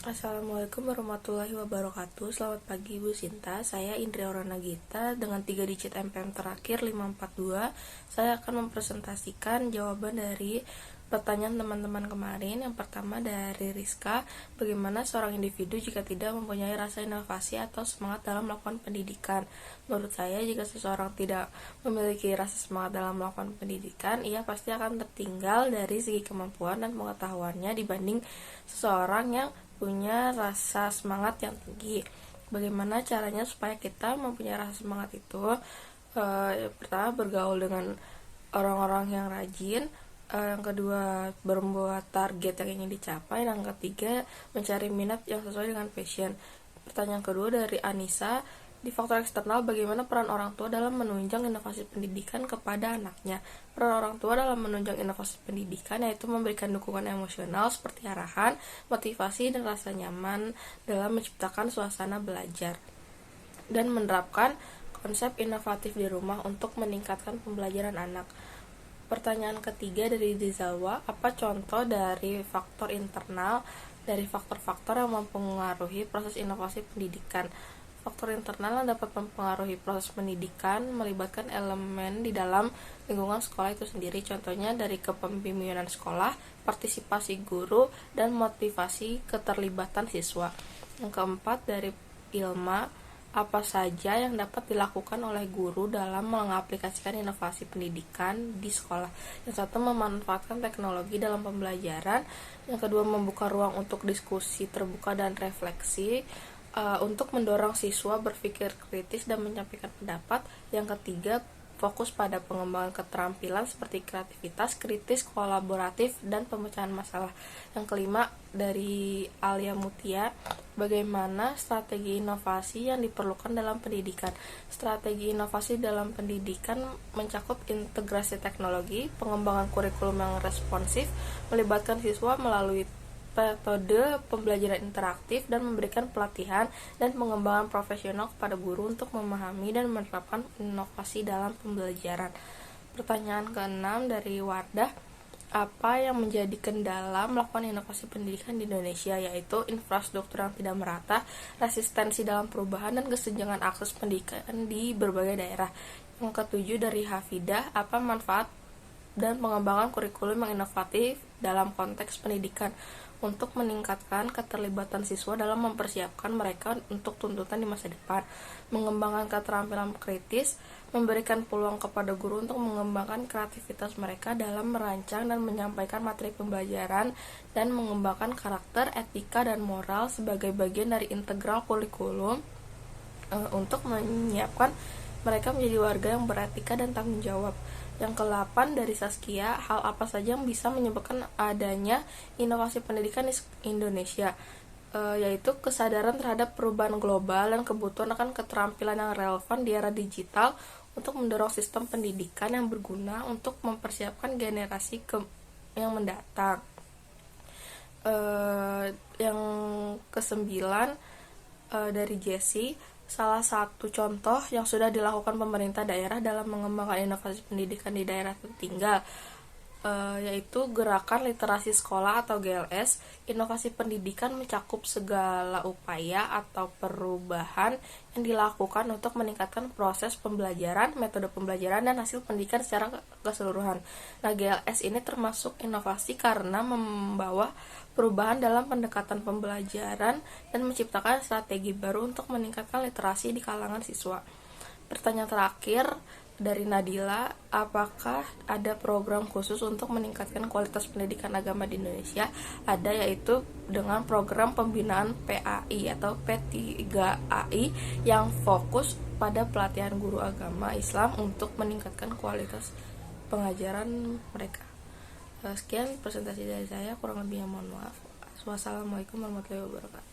Assalamualaikum warahmatullahi wabarakatuh. Selamat pagi Bu Sinta. Saya Indri Aurana Gita dengan 3 digit MPM terakhir 542. Saya akan mempresentasikan jawaban dari pertanyaan teman-teman kemarin. Yang pertama dari Rizka, bagaimana seorang individu jika tidak mempunyai rasa inovasi atau semangat dalam melakukan pendidikan? Menurut saya, jika seseorang tidak memiliki rasa semangat dalam melakukan pendidikan, ia pasti akan tertinggal dari segi kemampuan dan pengetahuannya dibanding seseorang yang punya rasa semangat yang tinggi. Bagaimana caranya supaya kita mempunyai rasa semangat itu? Pertama, bergaul dengan orang-orang yang rajin. Yang kedua, berbuat target yang ingin dicapai. Dan yang ketiga, mencari minat yang sesuai dengan passion. Pertanyaan kedua dari Anissa, di faktor eksternal, bagaimana peran orang tua dalam menunjang inovasi pendidikan kepada anaknya? Peran orang tua dalam menunjang inovasi pendidikan yaitu memberikan dukungan emosional seperti arahan, motivasi, dan rasa nyaman dalam menciptakan suasana belajar, dan menerapkan konsep inovatif di rumah untuk meningkatkan pembelajaran anak. Pertanyaan ketiga dari Dizalwa, apa contoh dari faktor internal dari faktor-faktor yang mempengaruhi proses inovasi pendidikan? Faktor internal yang dapat mempengaruhi proses pendidikan melibatkan elemen di dalam lingkungan sekolah itu sendiri. Contohnya dari kepemimpinan sekolah, partisipasi guru, dan motivasi keterlibatan siswa. Yang keempat dari Ilma, apa saja yang dapat dilakukan oleh guru dalam mengaplikasikan inovasi pendidikan di sekolah? Yang satu, memanfaatkan teknologi dalam pembelajaran. Yang kedua, membuka ruang untuk diskusi terbuka dan refleksi untuk mendorong siswa berpikir kritis dan menyampaikan pendapat. Yang ketiga, fokus pada pengembangan keterampilan seperti kreativitas, kritis, kolaboratif, dan pemecahan masalah. Yang kelima dari Alia Mutia, bagaimana strategi inovasi yang diperlukan dalam pendidikan? Strategi inovasi dalam pendidikan mencakup integrasi teknologi, pengembangan kurikulum yang responsif, melibatkan siswa melalui metode pembelajaran interaktif, dan memberikan pelatihan dan pengembangan profesional kepada guru untuk memahami dan menerapkan inovasi dalam pembelajaran. Pertanyaan ke-6 dari Wardah, apa yang menjadi kendala melakukan inovasi pendidikan di Indonesia? Yaitu infrastruktur yang tidak merata, resistensi dalam perubahan, dan kesenjangan akses pendidikan di berbagai daerah. Yang ketujuh dari Hafidah, apa manfaat dan pengembangan kurikulum yang inovatif dalam konteks pendidikan untuk meningkatkan keterlibatan siswa dalam mempersiapkan mereka untuk tuntutan di masa depan, mengembangkan keterampilan kritis, memberikan peluang kepada guru untuk mengembangkan kreativitas mereka dalam merancang dan menyampaikan materi pembelajaran, dan mengembangkan karakter, etika, dan moral sebagai bagian dari integral kurikulum untuk menyiapkan mereka menjadi warga yang beretika dan tanggung jawab. Yang ke-8 dari Saskia, hal apa saja yang bisa menyebabkan adanya inovasi pendidikan di Indonesia? Yaitu kesadaran terhadap perubahan global dan kebutuhan akan keterampilan yang relevan di era digital untuk mendorong sistem pendidikan yang berguna untuk mempersiapkan generasi yang mendatang. Yang ke-9 dari Jessie, salah satu contoh yang sudah dilakukan pemerintah daerah dalam mengembangkan inovasi pendidikan di daerah tertinggal, yaitu gerakan literasi sekolah atau GLS. Inovasi pendidikan mencakup segala upaya atau perubahan yang dilakukan untuk meningkatkan proses pembelajaran, metode pembelajaran, dan hasil pendidikan secara keseluruhan. Nah, GLS ini termasuk inovasi karena membawa perubahan dalam pendekatan pembelajaran dan menciptakan strategi baru untuk meningkatkan literasi di kalangan siswa. Pertanyaan terakhir dari Nadila, apakah ada program khusus untuk meningkatkan kualitas pendidikan agama di Indonesia? Ada, yaitu dengan program pembinaan PAI atau P3AI yang fokus pada pelatihan guru agama Islam untuk meningkatkan kualitas pengajaran mereka. Sekian presentasi dari saya, kurang lebihnya mohon maaf. Wassalamualaikum warahmatullahi wabarakatuh.